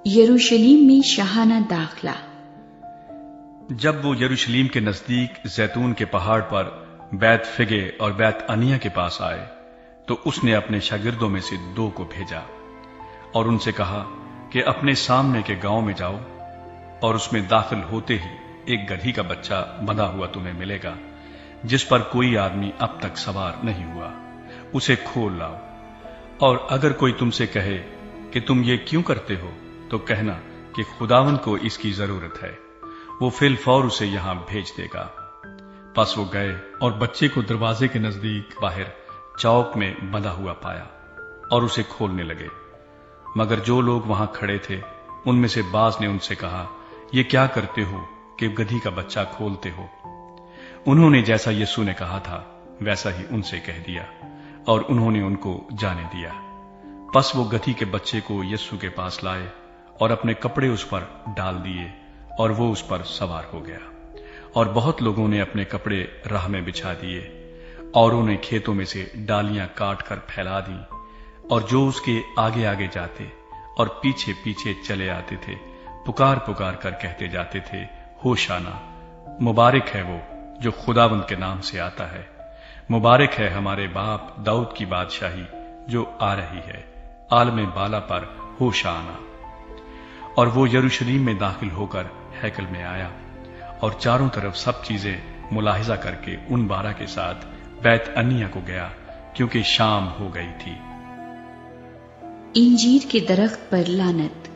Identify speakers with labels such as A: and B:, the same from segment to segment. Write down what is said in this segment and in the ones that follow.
A: یروشلم میں شاہانہ داخلہ۔
B: جب وہ یروشلم کے نزدیک زیتون کے پہاڑ پر بیت فگے اور بیت انیا کے پاس آئے تو اس نے اپنے شاگردوں میں سے 2 کو بھیجا اور ان سے کہا کہ اپنے سامنے کے گاؤں میں جاؤ اور اس میں داخل ہوتے ہی ایک گدھی کا بچہ بندھا ہوا تمہیں ملے گا جس پر کوئی آدمی اب تک سوار نہیں ہوا، اسے کھول لاؤ، اور اگر کوئی تم سے کہے کہ تم یہ کیوں کرتے ہو تو کہنا کہ خداوند کو اس کی ضرورت ہے، وہ فی الفور اسے یہاں بھیج دے گا۔ پس وہ گئے اور بچے کو دروازے کے نزدیک باہر چوک میں بندھا ہوا پایا اور اسے کھولنے لگے، مگر جو لوگ وہاں کھڑے تھے ان میں سے بعض نے ان سے کہا، یہ کیا کرتے ہو کہ گدھی کا بچہ کھولتے ہو؟ انہوں نے جیسا یسوع نے کہا تھا ویسا ہی ان سے کہہ دیا اور انہوں نے ان کو جانے دیا۔ پس وہ گدھی کے بچے کو یسوع کے پاس لائے اور اپنے کپڑے اس پر ڈال دیے اور وہ اس پر سوار ہو گیا، اور بہت لوگوں نے اپنے کپڑے راہ میں بچھا دیے، اوروں نے کھیتوں میں سے ڈالیاں کاٹ کر پھیلا دیں، اور جو اس کے آگے آگے جاتے اور پیچھے پیچھے چلے آتے تھے پکار پکار کر کہتے جاتے تھے، ہوشانا، مبارک ہے وہ جو خداوند کے نام سے آتا ہے، مبارک ہے ہمارے باپ داؤد کی بادشاہی جو آ رہی ہے، عالم بالا پر ہوشانا۔ اور وہ یروشلم میں داخل ہو کر ہیکل میں آیا اور چاروں طرف سب چیزیں ملاحظہ کر کے ان 12 کے ساتھ بیت انیا کو گیا کیونکہ شام ہو گئی تھی۔
A: انجیر کے درخت پر لعنت۔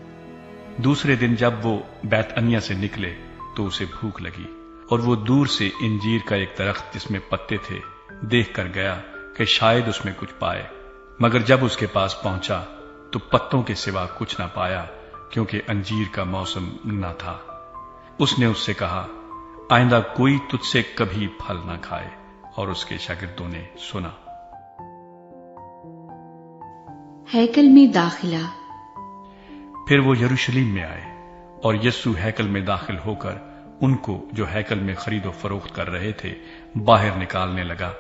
B: دوسرے دن جب وہ بیت انیا سے نکلے تو اسے بھوک لگی، اور وہ دور سے انجیر کا ایک درخت جس میں پتے تھے دیکھ کر گیا کہ شاید اس میں کچھ پائے، مگر جب اس کے پاس پہنچا تو پتوں کے سوا کچھ نہ پایا کیونکہ انجیر کا موسم نہ تھا۔ اس نے اس سے کہا، آئندہ کوئی تجھ سے کبھی پھل نہ کھائے، اور اس کے شاگردوں نے سنا۔
A: ہیکل میں داخلہ۔
B: پھر وہ یروشلم میں آئے اور یسوع ہیکل میں داخل ہو کر ان کو جو ہیکل میں خرید و فروخت کر رہے تھے باہر نکالنے لگا،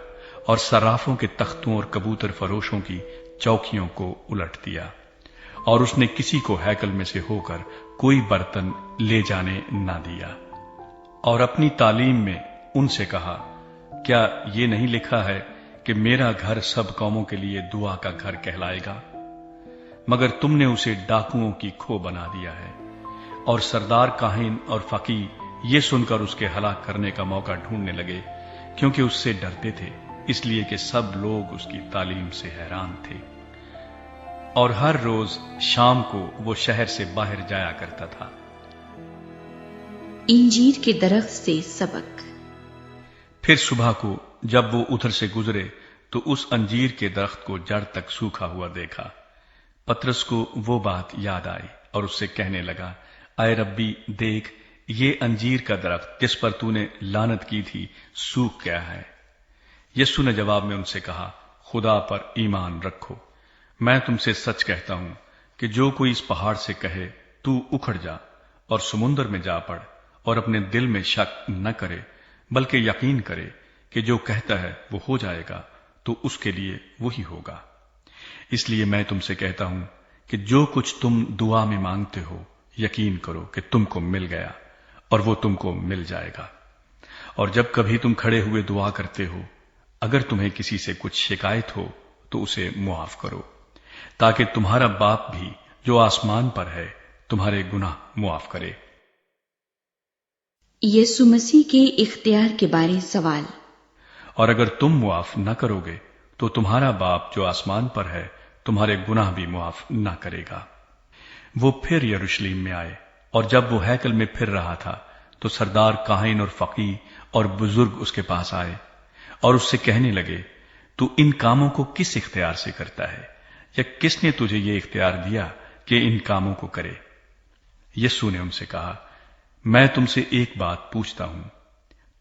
B: اور صرافوں کے تختوں اور کبوتر فروشوں کی چوکیوں کو الٹ دیا، اور اس نے کسی کو ہیکل میں سے ہو کر کوئی برتن لے جانے نہ دیا، اور اپنی تعلیم میں ان سے کہا، کیا یہ نہیں لکھا ہے کہ میرا گھر سب قوموں کے لیے دعا کا گھر کہلائے گا؟ مگر تم نے اسے ڈاکوؤں کی کھو بنا دیا ہے۔ اور سردار کاہن اور فقی یہ سن کر اس کے ہلاک کرنے کا موقع ڈھونڈنے لگے، کیونکہ اس سے ڈرتے تھے، اس لیے کہ سب لوگ اس کی تعلیم سے حیران تھے۔ اور ہر روز شام کو وہ شہر سے باہر جایا کرتا تھا۔
A: انجیر کے درخت سے سبق۔
B: پھر صبح کو جب وہ ادھر سے گزرے تو اس انجیر کے درخت کو جڑ تک سوکھا ہوا دیکھا۔ پترس کو وہ بات یاد آئی اور اس سے کہنے لگا، اے ربی، دیکھ، یہ انجیر کا درخت جس پر تو نے لعنت کی تھی سوکھ گیا ہے۔ یسوع نے جواب میں ان سے کہا، خدا پر ایمان رکھو، میں تم سے سچ کہتا ہوں کہ جو کوئی اس پہاڑ سے کہے تو اکھڑ جا اور سمندر میں جا پڑ، اور اپنے دل میں شک نہ کرے بلکہ یقین کرے کہ جو کہتا ہے وہ ہو جائے گا، تو اس کے لیے وہی ہوگا۔ اس لیے میں تم سے کہتا ہوں کہ جو کچھ تم دعا میں مانگتے ہو یقین کرو کہ تم کو مل گیا، اور وہ تم کو مل جائے گا۔ اور جب کبھی تم کھڑے ہوئے دعا کرتے ہو، اگر تمہیں کسی سے کچھ شکایت ہو تو اسے معاف کرو، تاکہ تمہارا باپ بھی جو آسمان پر ہے تمہارے گناہ معاف کرے۔
A: یسوع مسیح کے اختیار کے بارے سوال۔
B: اور اگر تم معاف نہ کرو گے تو تمہارا باپ جو آسمان پر ہے تمہارے گناہ بھی معاف نہ کرے گا۔ وہ پھر یروشلم میں آئے، اور جب وہ ہیکل میں پھر رہا تھا تو سردار کاہن اور فقی اور بزرگ اس کے پاس آئے اور اس سے کہنے لگے، تو ان کاموں کو کس اختیار سے کرتا ہے، یا کس نے تجھے یہ اختیار دیا کہ ان کاموں کو کرے؟ یسوع نے ان سے کہا، میں تم سے ایک بات پوچھتا ہوں،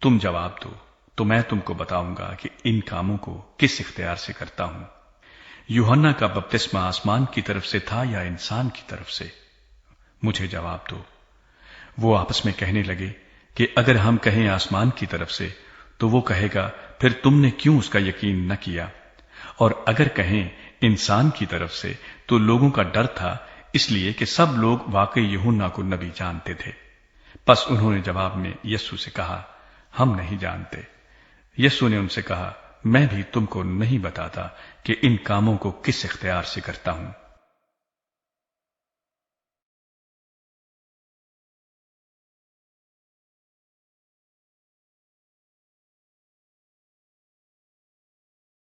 B: تم جواب دو تو میں تم کو بتاؤں گا کہ ان کاموں کو کس اختیار سے کرتا ہوں۔ یوحنا کا بپتسمہ آسمان کی طرف سے تھا یا انسان کی طرف سے؟ مجھے جواب دو۔ وہ آپس میں کہنے لگے کہ اگر ہم کہیں آسمان کی طرف سے تو وہ کہے گا، پھر تم نے کیوں اس کا یقین نہ کیا؟ اور اگر کہیں انسان کی طرف سے تو لوگوں کا ڈر تھا اس لیے کہ سب لوگ واقعی یوحنا کو نبی جانتے تھے۔ پس انہوں نے جواب میں یسوع سے کہا، ہم نہیں جانتے۔ یسوع نے ان سے کہا، میں بھی تم کو نہیں بتاتا کہ ان کاموں کو کس اختیار سے کرتا ہوں۔